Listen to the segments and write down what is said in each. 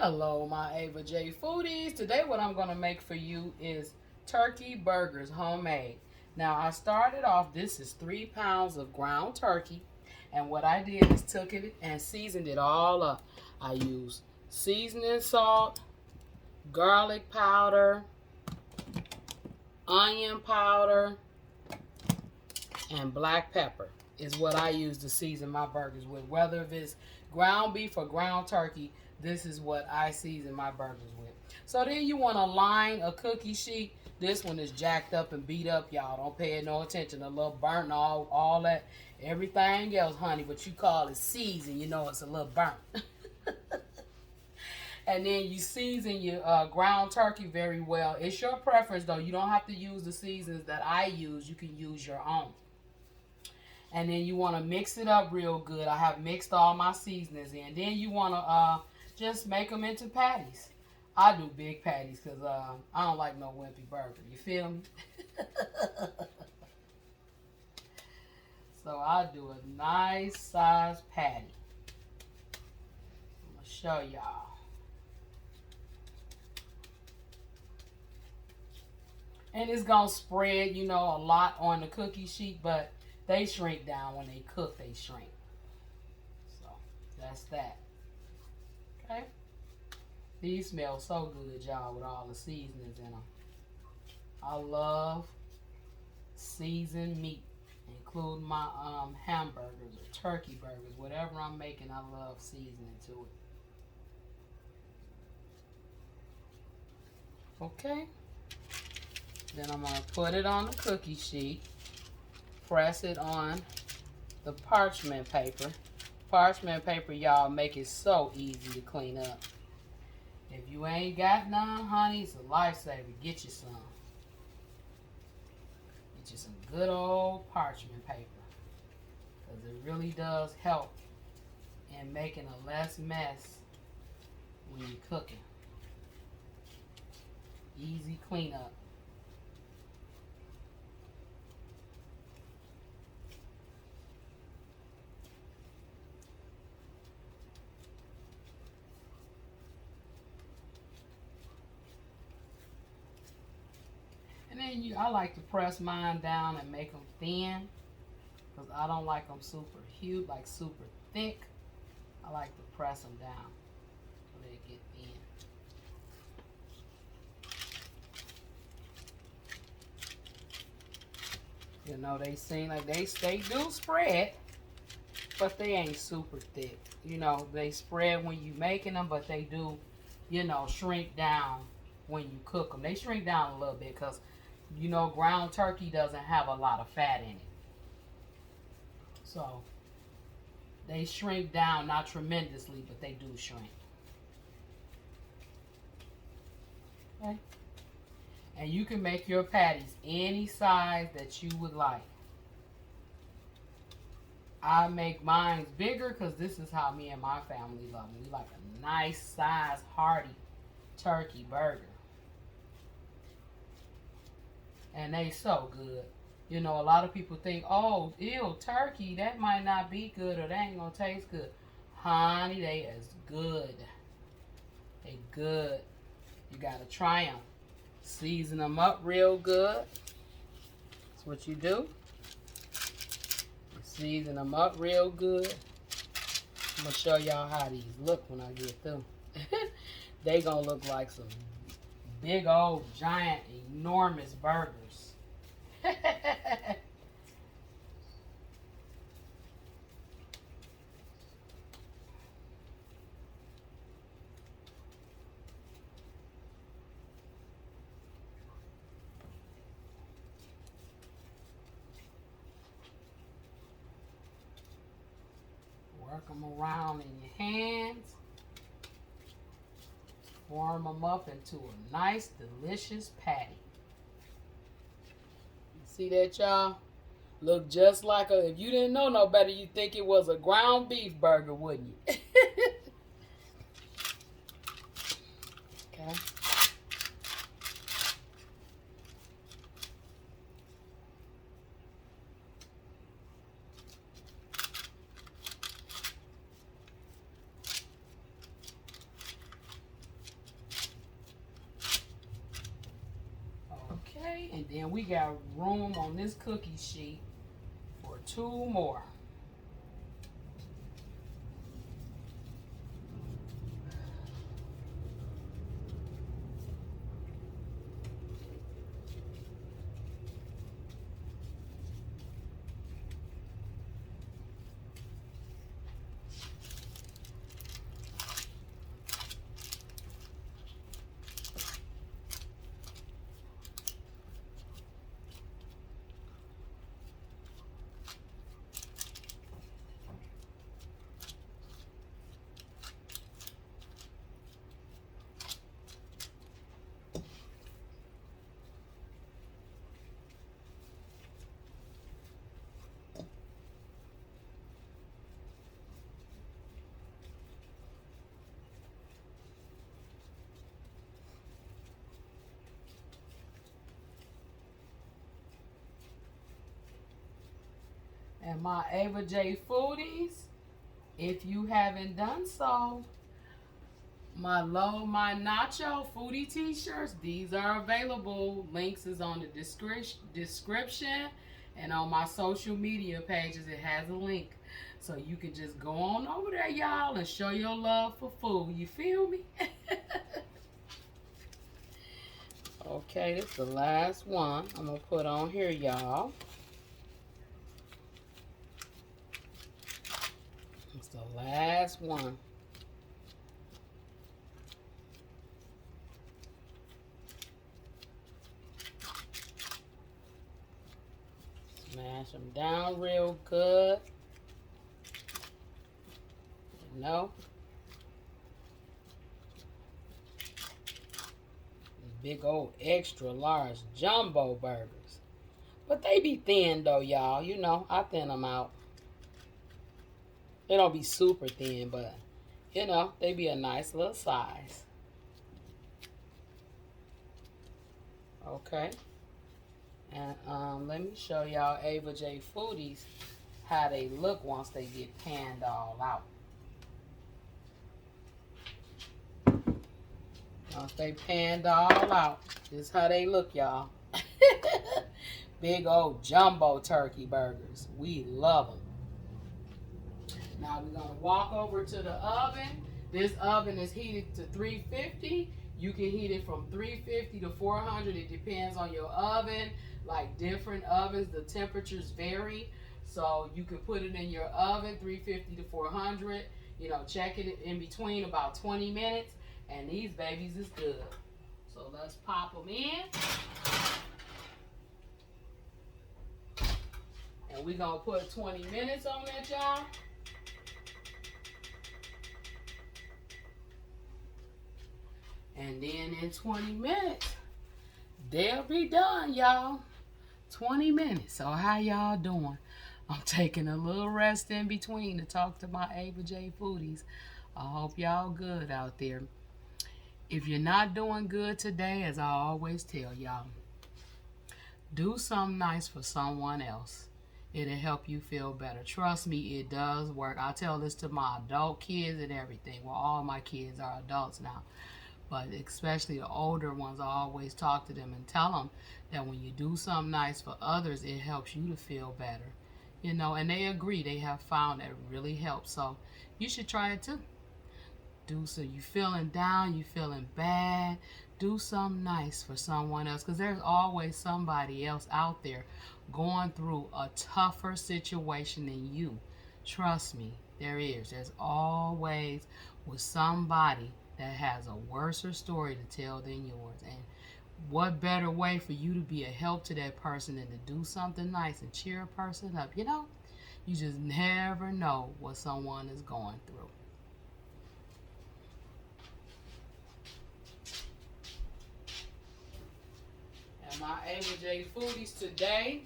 Hello, my Ava J foodies. Today, what I'm going to make for you is turkey burgers, homemade. Now, I started off, this is 3 pounds of ground turkey. And what I did is took it and seasoned it all up. I used seasoning salt, garlic powder, onion powder, and black pepper is what I use to season my burgers with. Whether if it's ground beef or ground turkey, this is what I season my burgers with. So then you want to line a cookie sheet. This one is jacked up and beat up, y'all. Don't pay no attention. A little burnt and all that. Everything else, honey, but you call it season. You know it's a little burnt. And then you season your ground turkey very well. It's your preference, though. You don't have to use the seasons that I use. You can use your own. And then you want to mix it up real good. I have mixed all my seasonings in. Then you want to just make them into patties. I do big patties because I don't like no wimpy burger. You feel me? So I do a nice size patty. I'm going to show y'all. And it's going to spread, you know, a lot on the cookie sheet, but they shrink down when they cook, they shrink. So, that's that. Okay? These smell so good, y'all, with all the seasonings in them. I love seasoned meat, including my hamburgers or turkey burgers. Whatever I'm making, I love seasoning to it. Okay? Then I'm going to put it on the cookie sheet. Press it on the parchment paper. Parchment paper, y'all, make it so easy to clean up. If you ain't got none, honey, it's a lifesaver. Get you some. Get you some good old parchment paper. Because it really does help in making a less mess when you're cooking. Easy cleanup. And then I like to press mine down and make them thin, because I don't like them super huge, like super thick. I like to press them down so they get thin. You know, they seem like they do spread, but they ain't super thick. You know, they spread when you making them, but they do, you know, shrink down when you cook them. They shrink down a little bit because, you know, ground turkey doesn't have a lot of fat in it. So, they shrink down, not tremendously, but they do shrink. Okay? And you can make your patties any size that you would like. I make mine bigger because this is how me and my family love them. We like a nice size, hearty turkey burger. And they so good. You know, a lot of people think, oh, ew, turkey, that might not be good or that ain't gonna taste good. Honey, they is good. They good. You gotta try them. Season them up real good. That's what you do. You season them up real good. I'm gonna show y'all how these look when I get through. They gonna look like some big old giant enormous burgers. Work them around in your hands. Form them up into a nice, delicious patty. See that, y'all? Look just like a, if you didn't know no better, you'd think it was a ground beef burger, wouldn't you? Okay. Then we got room on this cookie sheet for 2 more. And my Ava J Foodies, if you haven't done so, my Nacho Foodie t-shirts, these are available. Links is on the description, and on my social media pages it has a link. So you can just go on over there, y'all, and show your love for food. You feel me? Okay, this is the last one I'm going to put on here, y'all. It's the last one. Smash them down real good. You know. These big old extra large jumbo burgers. But they be thin though, y'all. You know, I thin them out. They don't be super thin, but you know, they be a nice little size. Okay. And let me show y'all Ava J Foodies how they look once they get panned all out. Once they panned all out, this is how they look, y'all. Big old jumbo turkey burgers. We love them. Now we're going to walk over to the oven. This oven is heated to 350. You can heat it from 350 to 400. It depends on your oven. Like different ovens, the temperatures vary. So you can put it in your oven, 350 to 400. You know, check it in between about 20 minutes. And these babies is good. So let's pop them in. And we're going to put 20 minutes on that, y'all. And then in 20 minutes, they'll be done, y'all. 20 minutes. So how y'all doing? I'm taking a little rest in between to talk to my Ava J Foodies. I hope y'all good out there. If you're not doing good today, as I always tell y'all, do something nice for someone else. It'll help you feel better. Trust me, it does work. I tell this to my adult kids and everything. Well, all my kids are adults now. But especially the older ones, I always talk to them and tell them that when you do something nice for others, it helps you to feel better. You know, and they agree. They have found that it really helps. So you should try it too. Do so. You feeling down, you feeling bad, do something nice for someone else, because there's always somebody else out there going through a tougher situation than you. Trust me, there is. There's always with somebody that has a worse story to tell than yours. And what better way for you to be a help to that person than to do something nice and cheer a person up? You know, you just never know what someone is going through. And my Ava J Foodies today,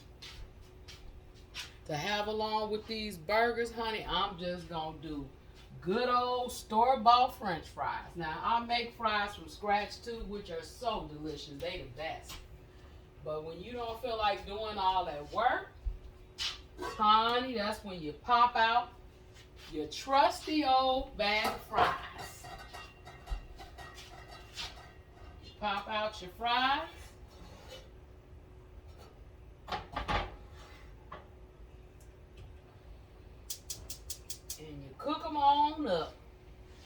to have along with these burgers, honey, I'm just going to do good old store-bought French fries. Now, I make fries from scratch too, which are so delicious. They the best. But when you don't feel like doing all that work, honey, that's when you pop out your trusty old bag of fries. You pop out your fries.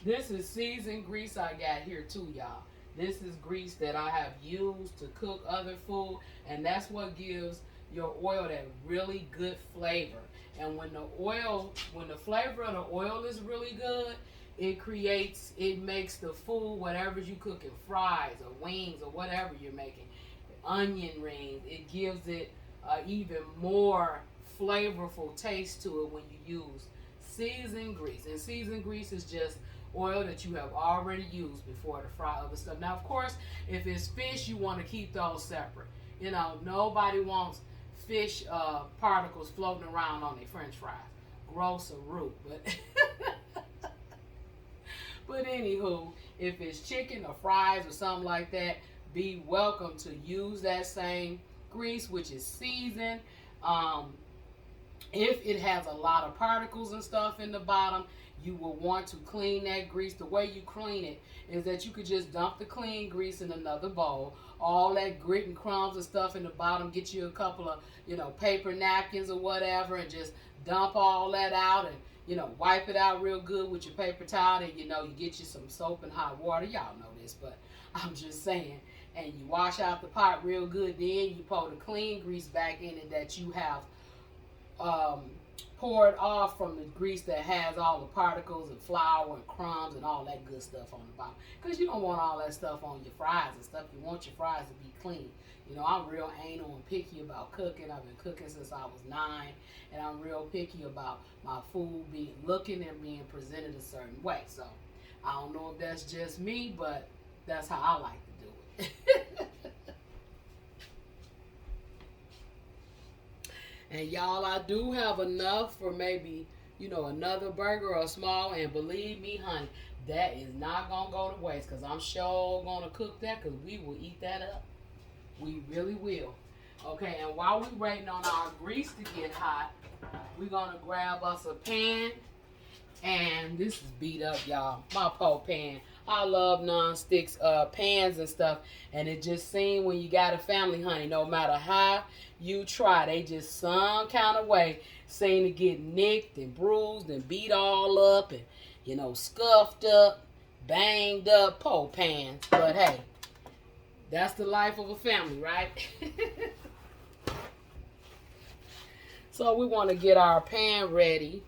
This is seasoned grease I got here too, y'all. This is grease that I have used to cook other food, and that's what gives your oil that really good flavor. And when the flavor of the oil is really good, it makes the food, whatever you cooking, fries or wings or whatever you're making, onion rings, it gives it even more flavorful taste to it when you use seasoned grease. And seasoned grease is just oil that you have already used before to fry other stuff. Now, of course, if it's fish, you want to keep those separate. You know, nobody wants fish particles floating around on their French fries. Gross or rude, but but anywho, if it's chicken or fries or something like that, be welcome to use that same grease, which is seasoned. Um, if it has a lot of particles and stuff in the bottom, you will want to clean that grease. The way you clean it is that you could just dump the clean grease in another bowl. All that grit and crumbs and stuff in the bottom, get you a couple of, paper napkins or whatever, and just dump all that out and, wipe it out real good with your paper towel. And, you get you some soap and hot water. Y'all know this, but I'm just saying. And you wash out the pot real good. Then you pour the clean grease back in it that you have poured off from the grease that has all the particles and flour and crumbs and all that good stuff on the bottom. Because you don't want all that stuff on your fries and stuff. You want your fries to be clean. I'm real anal and picky about cooking. I've been cooking since I was 9, and I'm real picky about my food looking and being presented a certain way. So I don't know if that's just me, but that's how I like to do it. And y'all, I do have enough for maybe, another burger or small. And believe me, honey, that is not going to go to waste, because I'm sure going to cook that, because we will eat that up. We really will. Okay, and while we're waiting on our grease to get hot, we're going to grab us a pan. And this is beat up, y'all. My poor pan. I love non-sticks pans and stuff. And it just seems when you got a family, honey, no matter how you try, they just some kind of way seem to get nicked and bruised and beat all up and, scuffed up, banged up, poor pans. But hey, that's the life of a family, right? So we want to get our pan ready.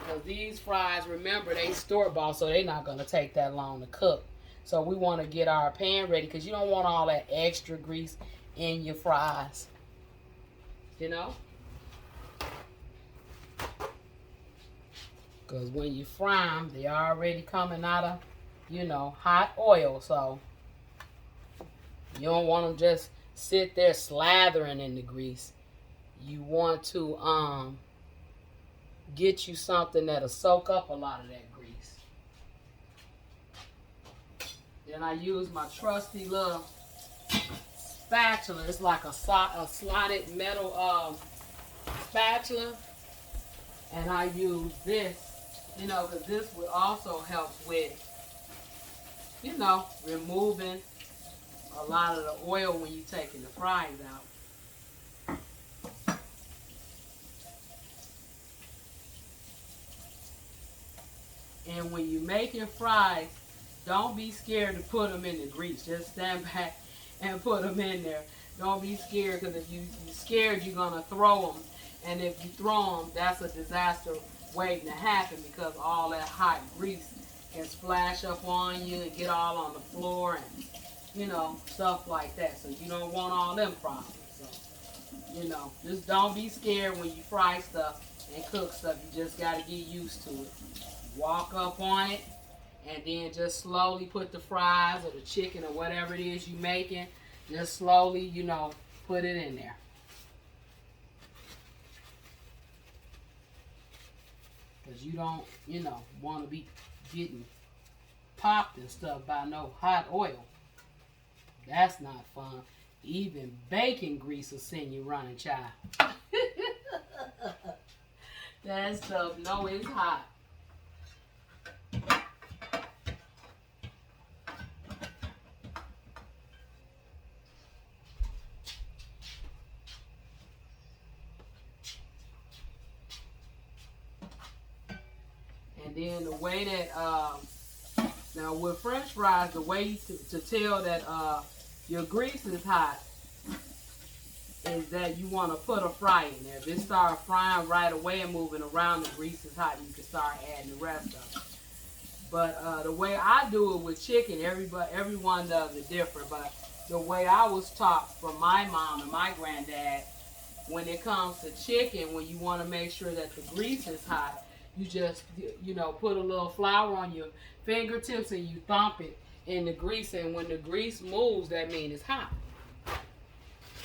Because these fries, remember, they store-bought, so they're not going to take that long to cook. So we want to get our pan ready, because you don't want all that extra grease in your fries. Because when you fry them, they're already coming out of, hot oil. So you don't want them just sit there slathering in the grease. You want to get you something that'll soak up a lot of that grease. Then I use my trusty little spatula. It's like a slotted metal spatula. And I use this, because this would also help with, removing a lot of the oil when you're taking the fries out. And when you're making fries, don't be scared to put them in the grease. Just stand back and put them in there. Don't be scared, because if you're scared, you're going to throw them. And if you throw them, that's a disaster waiting to happen, because all that hot grease can splash up on you and get all on the floor and, stuff like that. So you don't want all them problems. So, just don't be scared when you fry stuff and cook stuff. You just got to get used to it. Walk up on it, and then just slowly put the fries or the chicken or whatever it is you're making, just slowly, put it in there. Because you don't, want to be getting popped and stuff by no hot oil. That's not fun. Even bacon grease will send you running, child. That stuff, no, it's hot. And then the way that now with French fries, the way to tell that your grease is hot is that you want to put a fry in there. If it starts frying right away and moving around, the grease is hot. You can start adding the rest of it. But the way I do it with chicken, everyone does it different. But the way I was taught from my mom and my granddad, when it comes to chicken, when you want to make sure that the grease is hot, you just, put a little flour on your fingertips and you thump it in the grease. And when the grease moves, that means it's hot.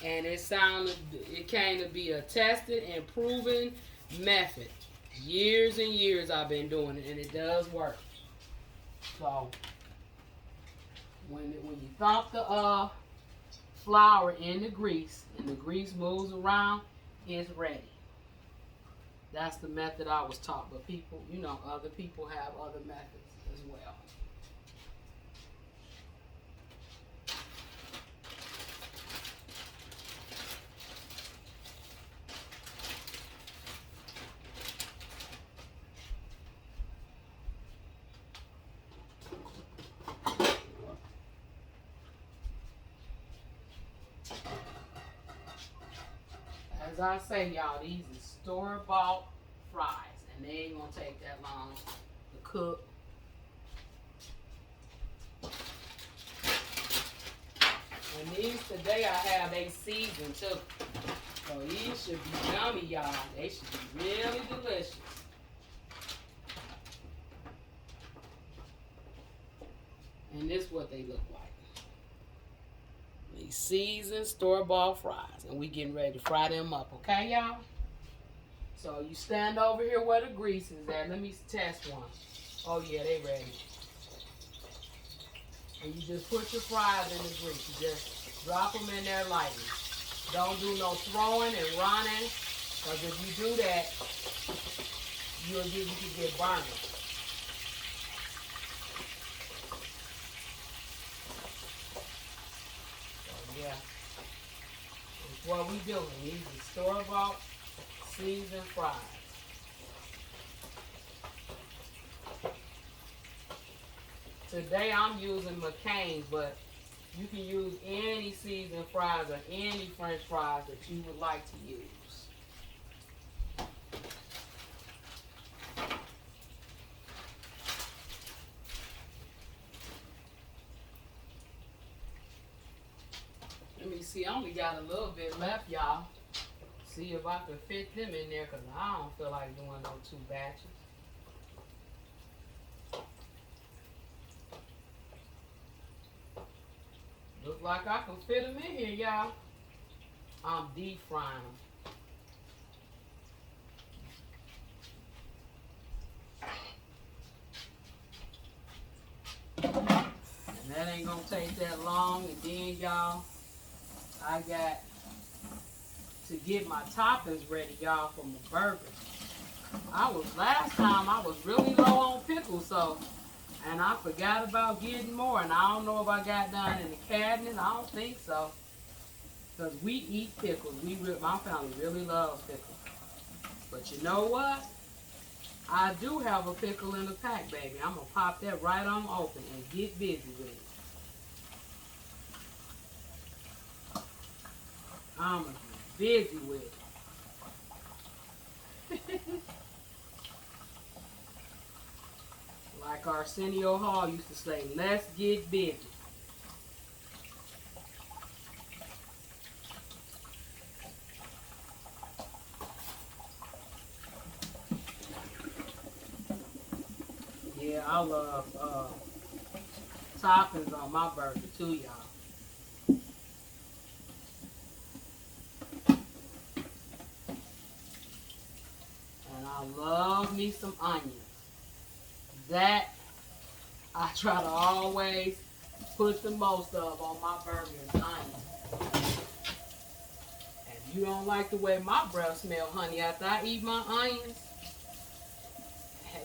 And it came to be a tested and proven method. Years and years I've been doing it, and it does work. So when you thump the flour in the grease and the grease moves around, it's ready. That's the method I was taught. But people, other people have other methods as well. As I say, y'all, these are store-bought fries, and they ain't gonna take that long to cook. And these today I have they seasoned too. So these should be yummy, y'all. They should be really delicious. And this is what they look like. These seasoned store-bought fries. And we getting ready to fry them up, okay, y'all? So you stand over here where the grease is at. Let me test one. Oh yeah, they ready. And you just put your fries in the grease. You just drop them in there lightly. Don't do no throwing and running, because if you do that, you can get burned. So yeah, it's what we do. These are store-bought seasoned fries. Today I'm using McCain's, but you can use any seasoned fries or any French fries that you would like to use. Let me see, I only got a little bit left, y'all. See if I can fit them in there, because I don't feel like doing no 2 batches. Look like I can fit them in here, y'all. I'm deep frying them. And that ain't gonna take that long. And then, y'all, I got to get my toppings ready, y'all, for my burger. Last time I was really low on pickles, and I forgot about getting more, and I don't know if I got down in the cabinet. I don't think so, because we eat pickles. My family really loves pickles. But you know what? I do have a pickle in the pack, baby. I'm gonna pop that right on open and get busy with it. I'm gonna get busy with it. Like Arsenio Hall used to say, let's get busy. Yeah, I love toppings on my burger too, y'all. And I love me some onions. That I try to always put the most of on my burger is onions. And if you don't like the way my breath smell, honey, after I eat my onions,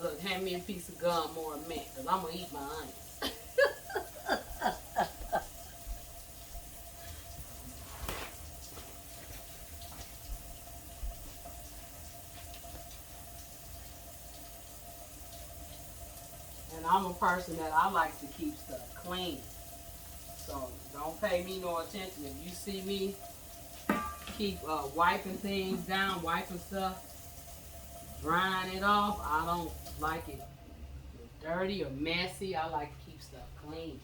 look, hand me a piece of gum or a mint, because I'm going to eat my onions. I'm a person that I like to keep stuff clean. So don't pay me no attention. If you see me keep wiping things down, wiping stuff, drying it off, I don't like it dirty or messy. I like to keep stuff clean.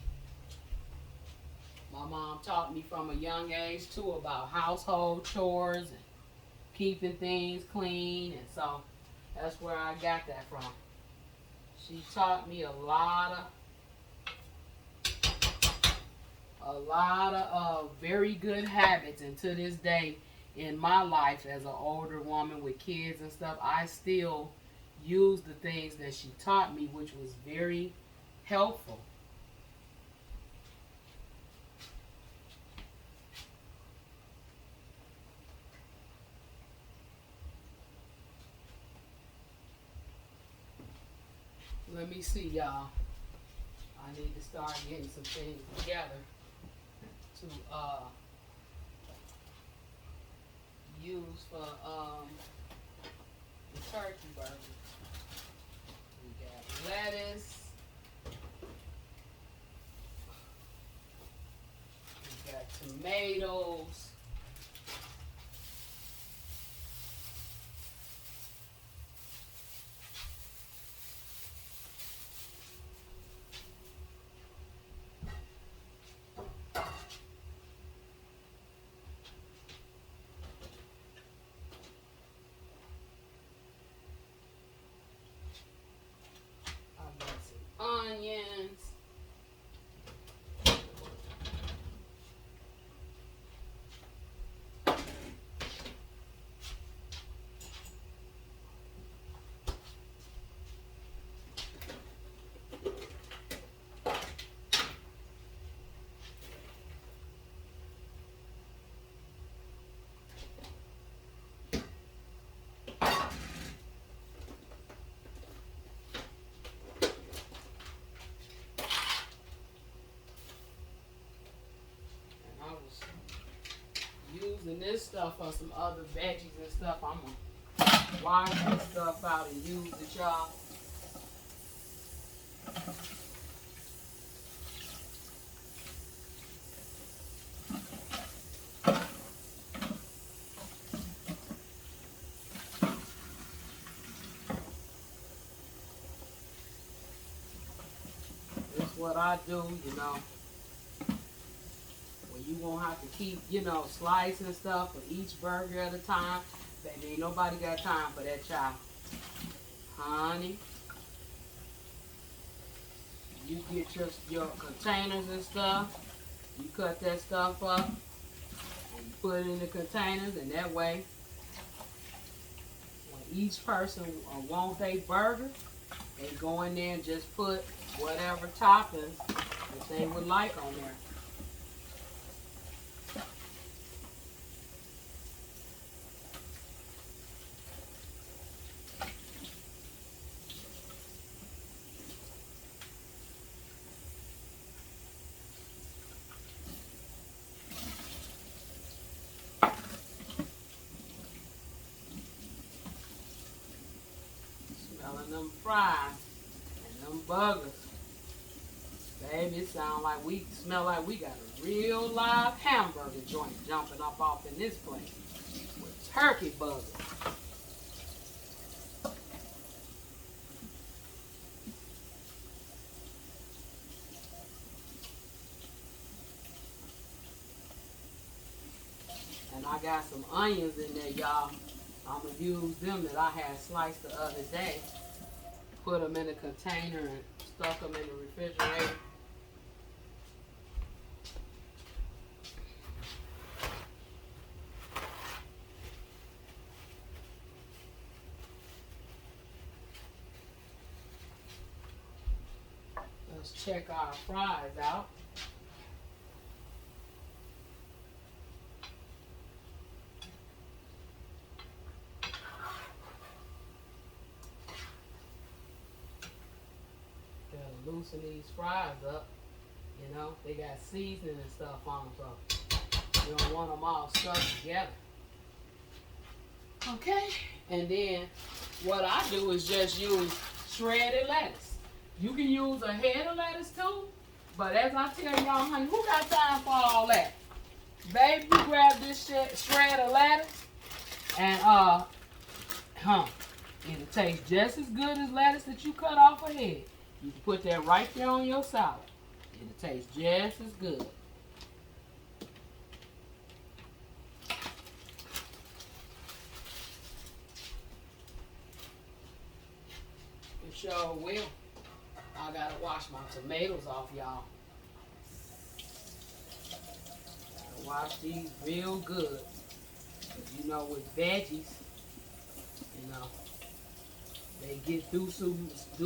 My mom taught me from a young age too about household chores and keeping things clean, and so that's where I got that from. She taught me a lot of very good habits, and to this day in my life as an older woman with kids and stuff, I still use the things that she taught me, which was very helpful. Let me see, y'all. I need to start getting some things together to use for the turkey burger. We got lettuce. We got tomatoes. I got some onions. And I was using this stuff for some other veggies and stuff. I'm gonna wash this stuff out and use it, y'all. This is what I do, you know. When you won't have to keep, slicing stuff for each burger at a time. Baby, ain't nobody got time for that, child. Honey, you get your containers and stuff. You cut that stuff up and you put it in the containers, and that way, when each person wants a burger, they go in there and just put whatever toppings that they would like on there. Smelling them fries and them burgers. Baby, it smell like we got a real live hamburger joint jumping up off in this place with turkey burgers. And I got some onions in there, y'all. I'm going to use them that I had sliced the other day. Put them in a container and stuck them in the refrigerator. Let's check our fries out. Gotta loosen these fries up. They got seasoning and stuff on them, so you don't want them all stuck together. Okay, and then what I do is just use shredded lettuce. You can use a head of lettuce too. But as I tell y'all, honey, who got time for all that? Baby, you grab this shred of lettuce and it'll taste just as good as lettuce that you cut off a head. You can put that right there on your salad. It'll taste just as good. It sure will. I gotta wash my tomatoes off, y'all. Gotta wash these real good. Cause you know with veggies, you know, they get do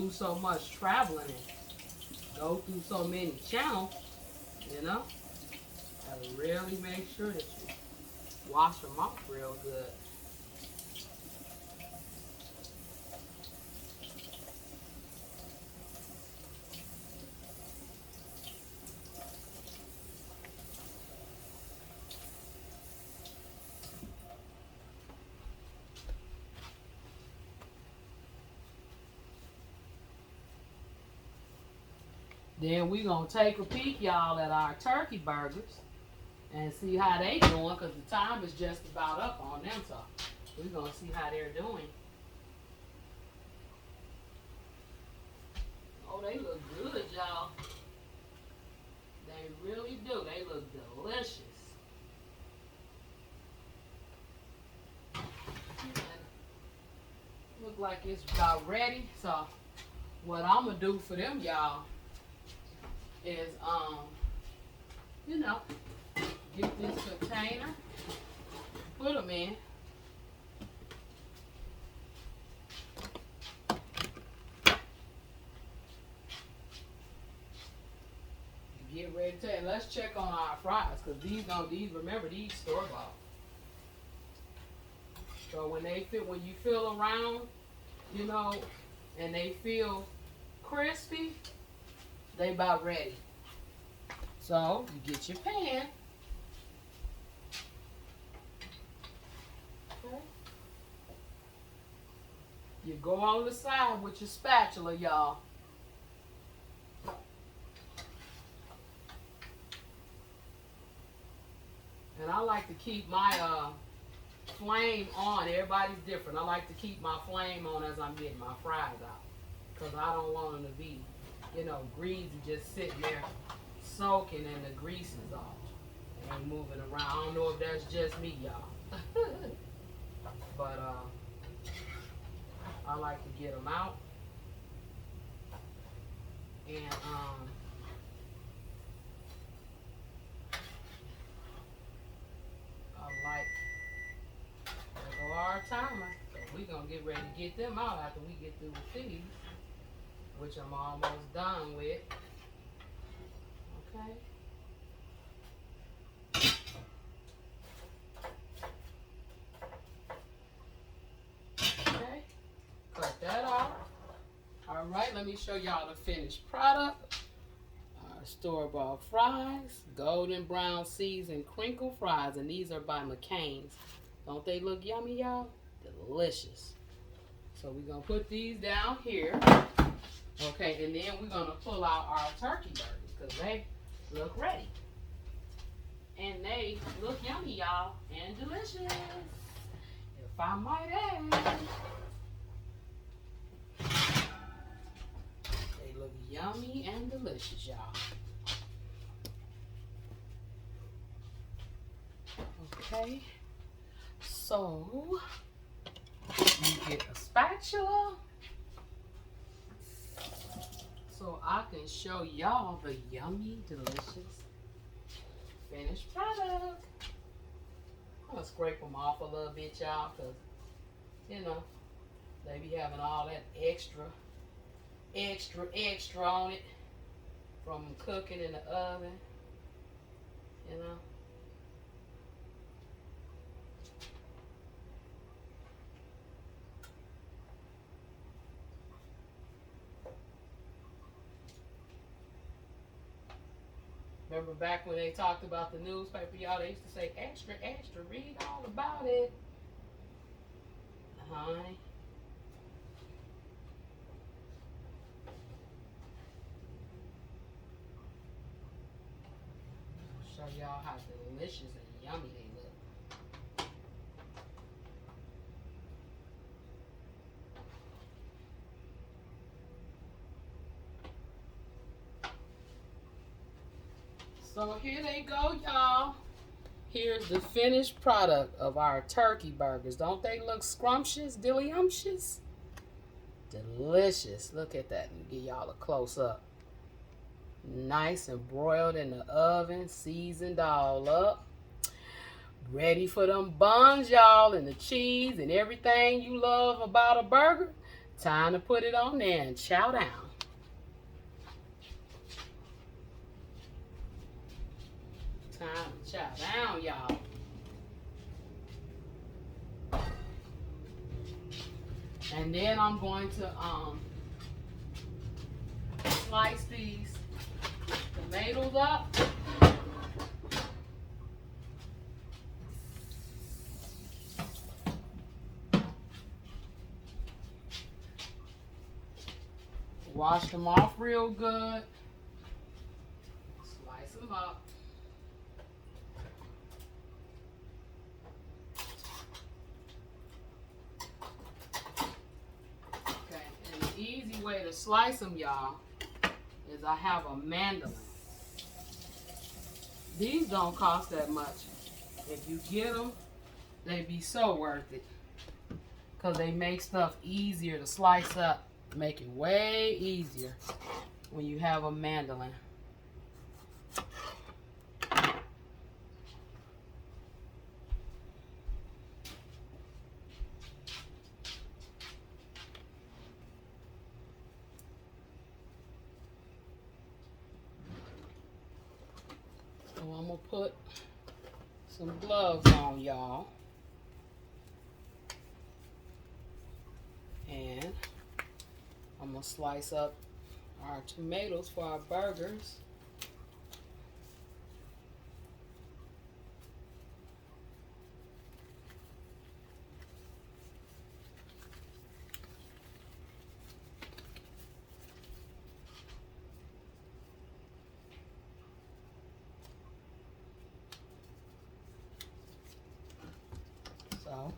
so much traveling and go through so many channels, you know. Gotta really make sure that you wash them off real good. Then we gonna take a peek, y'all, at our turkey burgers and see how they doing, because the time is just about up on them, so we're gonna see how they're doing. Oh, they look good, y'all. They really do. They look delicious. Look like it's about ready. So what I'm gonna do for them, y'all, is you know, get this container, put them in. Get ready to, and let's check on our fries, because remember, these store bought. So when you feel around, you know, and they feel crispy, they about ready. So you get your pan. Okay. You go on the side with your spatula, y'all. And I like to keep my flame on. Everybody's different. I like to keep my flame on as I'm getting my fries out, because I don't want them to be, you know, greasy, just sitting there soaking and the grease is off and moving around. I don't know if that's just me, y'all. But I like to get them out. And there go our timer. So we're going to get ready to get them out after we get through with these, which I'm almost done with. Okay. Okay. Cut that off. All right, let me show y'all the finished product. Our store-bought fries, golden brown seasoned crinkle fries, and these are by McCain's. Don't they look yummy, y'all? Delicious. So we're going to put these down here. Okay, and then we're going to pull out our turkey burgers, because they look ready. And they look yummy, y'all, and delicious, if I might add. They look yummy and delicious, y'all. Okay, so you get a spatula so I can show y'all the yummy, delicious finished product. I'm gonna scrape them off a little bit, y'all, because, you know, they be having all that extra on it from cooking in the oven, you know. Remember back when they talked about the newspaper, y'all, they used to say, extra, extra, read all about it. Honey. show y'all how delicious and yummy they look. So here they go, y'all. Here's the finished product of our turkey burgers. Don't they look scrumptious, delicious? Delicious. Look at that. Let me give y'all a close up. Nice and broiled in the oven, seasoned all up. Ready for them buns, y'all, and the cheese and everything you love about a burger. Time to put it on there and chow down. Time to chow down, y'all. And then I'm going to slice these tomatoes up. Wash them off real good. Slice them up. Okay, and the easy way to slice them, y'all, is I have a mandolin. These don't cost that much. If you get them, they be so worth it. Because they make stuff easier to slice up. Make it way easier when you have a mandolin. So I'm going to put some gloves on, y'all. And I'm going to slice up our tomatoes for our burgers. So,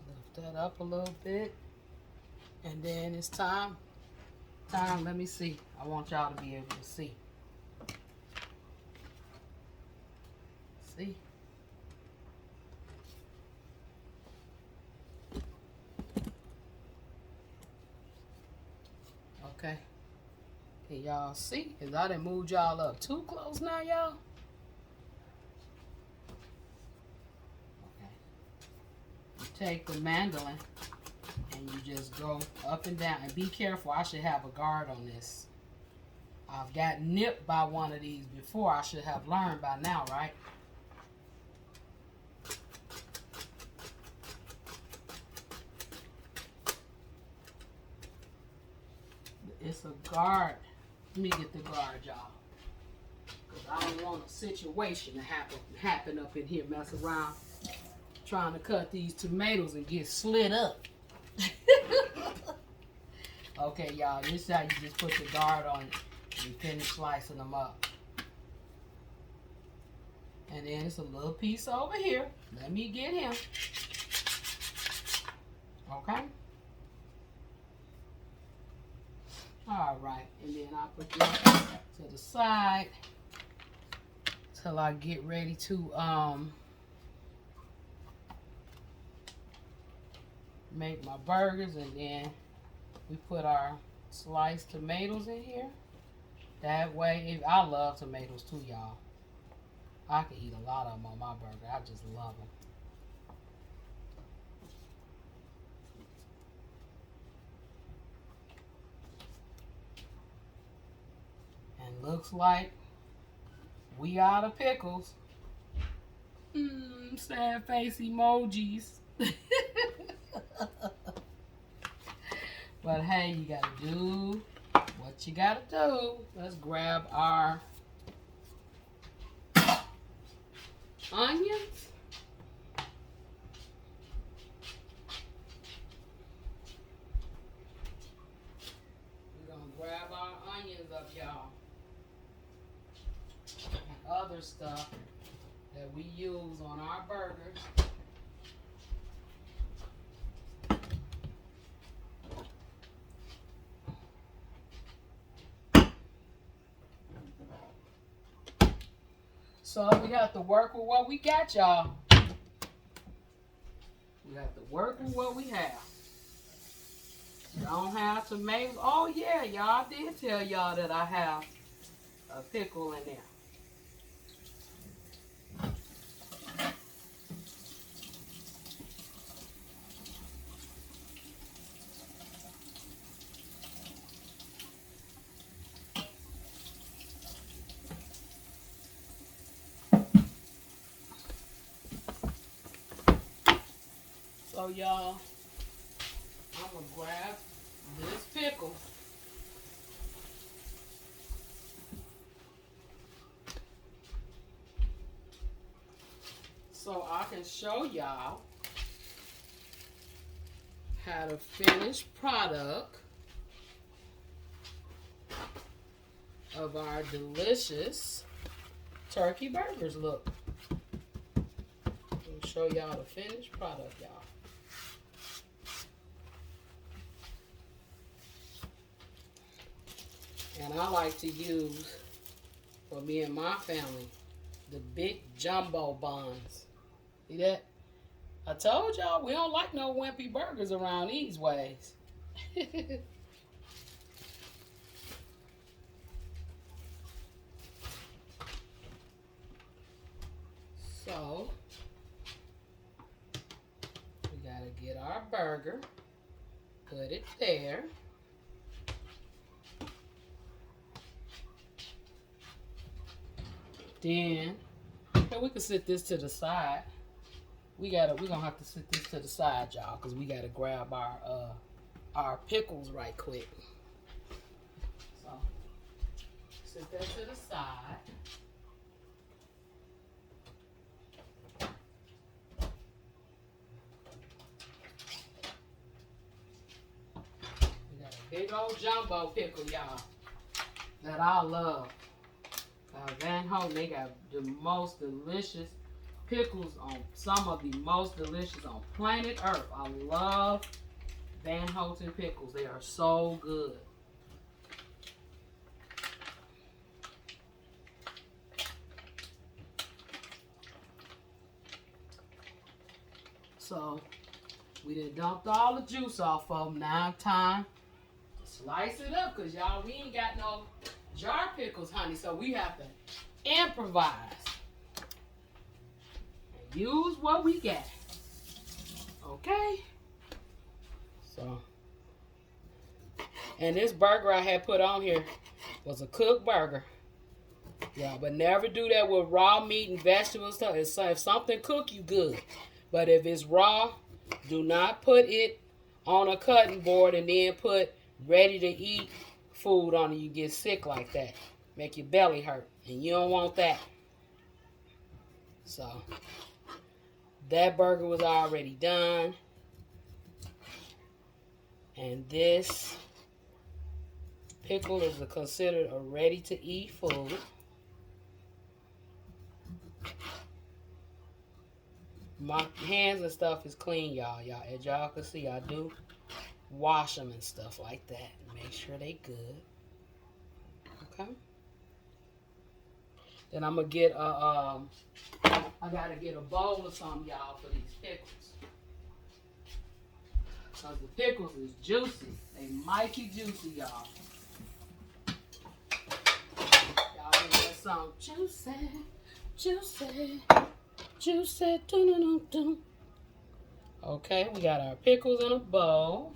lift that up a little bit. And then it's time, let me see. I want y'all to be able to see. See? Okay. Can y'all see? Cause I done moved y'all up too close now, y'all. Okay. You take the mandolin and you just go up and down. And be careful, I should have a guard on this. I've got nipped by one of these before. I should have learned by now, right? It's a guard. Let me get the guard, y'all. Because I don't want a situation to happen up in here, mess around trying to cut these tomatoes and get slit up. Okay, y'all, this is how you just put the guard on it and finish slicing them up. And then it's a little piece over here. Let me get him. Okay? All right, and then I'll put that to the side till I get ready to make my burgers, and then we put our sliced tomatoes in here. That way, I love tomatoes too, y'all. I can eat a lot of them on my burger. I just love them. And looks like we out of pickles. Sad face emojis. But hey, you gotta do what you gotta do. Let's grab our onions. We're gonna grab our onions up, y'all. and other stuff that we use on our burgers. So we have to work with what we got, y'all. We have to work with what we have. Don't have to make. Oh yeah, y'all did tell y'all that I have a pickle in there. So y'all, I'm gonna grab this pickle. So I can show y'all how the finished product of our delicious turkey burgers look. I'll show y'all the finished product, y'all. And I like to use, for me and my family, the big jumbo buns. See that? I told y'all we don't like no wimpy burgers around these ways. So, we gotta get our burger, put it there. Then, and we can set this to the side. We're gonna have to set this to the side, y'all, because we gotta grab our pickles right quick. So, set that to the side. We got a big old jumbo pickle, y'all, that I love. Van Houten, they got the most delicious pickles on, some of the most delicious on planet Earth. I love Van Houten pickles. They are so good. So we done dumped all the juice off of them. Now time to slice it up, because y'all, we ain't got no jar pickles, honey. So we have to improvise. Use what we got. Okay? So, and this burger I had put on here was a cooked burger. Yeah, but never do that with raw meat and vegetables. If something cooked, you good. But if it's raw, do not put it on a cutting board and then put ready to eat food on it. You get sick like that. Make your belly hurt. And you don't want that. So, that burger was already done. And this pickle is considered a ready-to-eat food. My hands and stuff is clean, y'all. As y'all can see, I do wash them and stuff like that. Make sure they good. Okay. Then I'm gonna get a I gotta get a bowl or something, y'all, for these pickles. Cause the pickles is juicy. They mighty juicy, y'all. Y'all hear that song? Juicy, juicy, juicy. Dun-dun-dun-dun. Okay, we got our pickles in a bowl.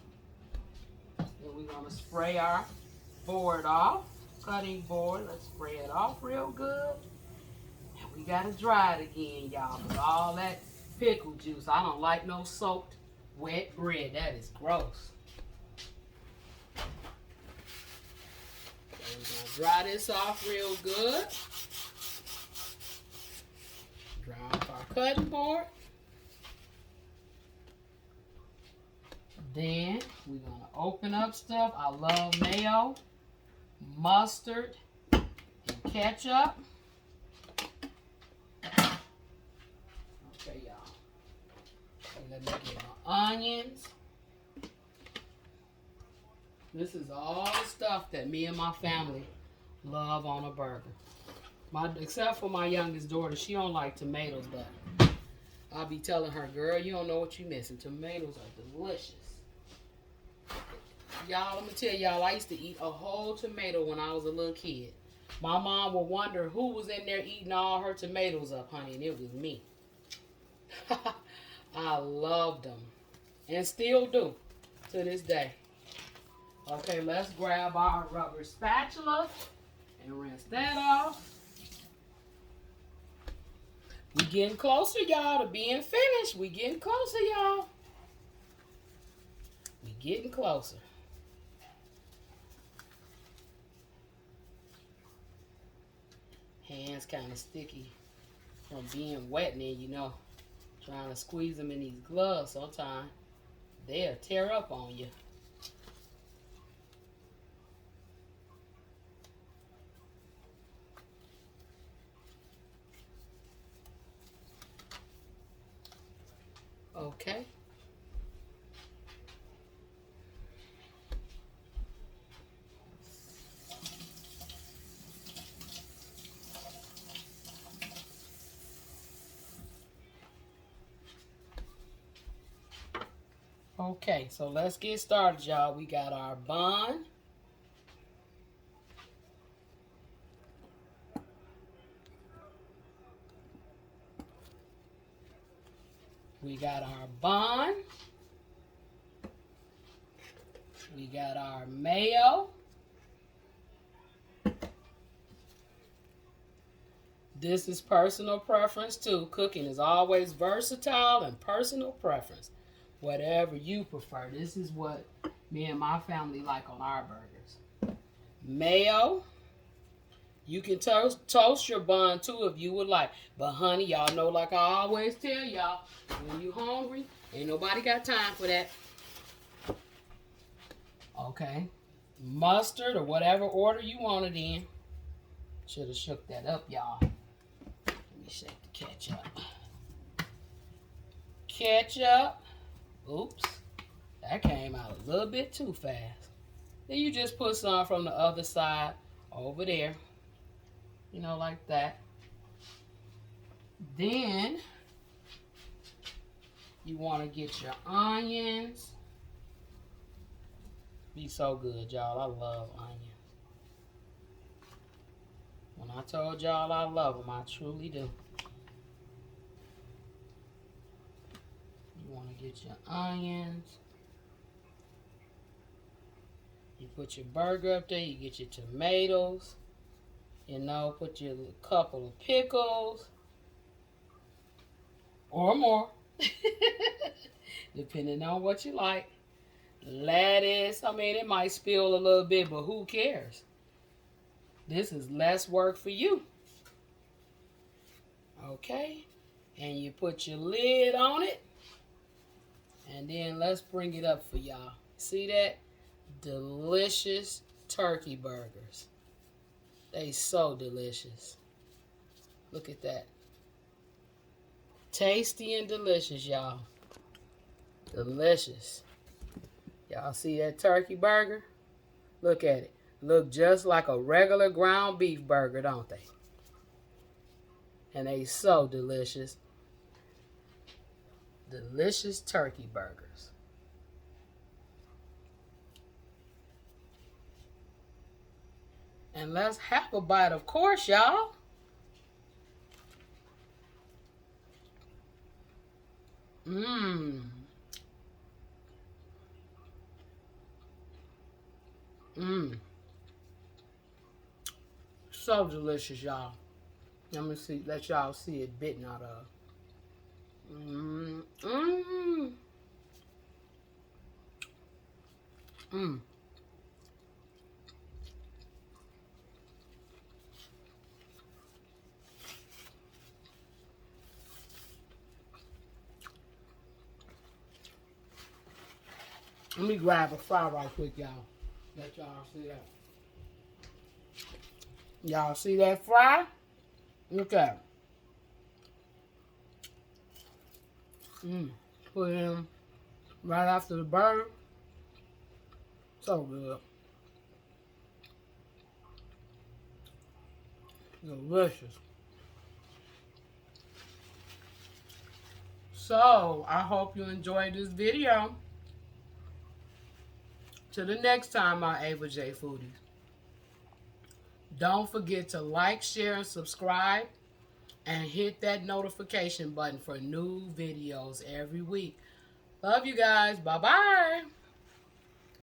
Then we're gonna spray our board off. Cutting board. Let's spray it off real good. And we gotta dry it again, y'all. Cause all that pickle juice. I don't like no soaked wet bread. That is gross. So we're gonna dry this off real good. Dry off our cutting board. Then we're gonna open up stuff. I love mayo, mustard, and ketchup. let me get my onions. This is all the stuff that me and my family love on a burger. Except for my youngest daughter, she don't like tomatoes, but I'll be telling her, girl, you don't know what you missing. Tomatoes are delicious. Y'all, let me tell y'all, I used to eat a whole tomato when I was a little kid. My mom would wonder who was in there eating all her tomatoes up, honey, and it was me. I loved them and still do to this day. Okay, let's grab our rubber spatula and rinse that off. We getting closer, y'all, to being finished. We getting closer, y'all. We getting closer. Hands kind of sticky from being wet, and then, you know, trying to squeeze them in these gloves sometimes they'll tear up on you. Okay. Okay, so let's get started, y'all. We got our bun. We got our bun. We got our mayo. This is personal preference too. Cooking is always versatile and personal preference. Whatever you prefer. This is what me and my family like on our burgers. Mayo. You can toast your bun too if you would like. But honey, y'all know, like I always tell y'all, when you hungry, ain't nobody got time for that. Okay. Mustard or whatever order you want it in. Should have shook that up, y'all. Let me shake the ketchup. Ketchup. Oops. That came out a little bit too fast. Then you just put some from the other side over there. You know, like that. Then you want to get your onions. Be so good, y'all. I love onions. When I told y'all I love them, I truly do. You want to get your onions. You put your burger up there. You get your tomatoes. You know, put your couple of pickles. Or more. Depending on what you like. Lettuce. I mean, it might spill a little bit, but who cares? This is less work for you. Okay. And you put your lid on it. And then let's bring it up for y'all. See that? Delicious turkey burgers. They so delicious. Look at that. Tasty and delicious, y'all. Delicious. Y'all see that turkey burger? Look at it. Look just like a regular ground beef burger, don't they? And they so delicious. Delicious turkey burgers. And let's have a bite, of course, y'all. Mmm. Mmm. So delicious, y'all. Let me see. Let y'all see it bitten out of. Mmm. Mmm. Mmm. Let me grab a fry right quick, y'all. Let y'all see that. Y'all see that fry? Look at it. Mmm. Put in right after the burger. So good. Delicious. So, I hope you enjoyed this video. Till the next time, my Ava J Foodies. Don't forget to like, share, and subscribe. And hit that notification button for new videos every week. Love you guys. Bye-bye.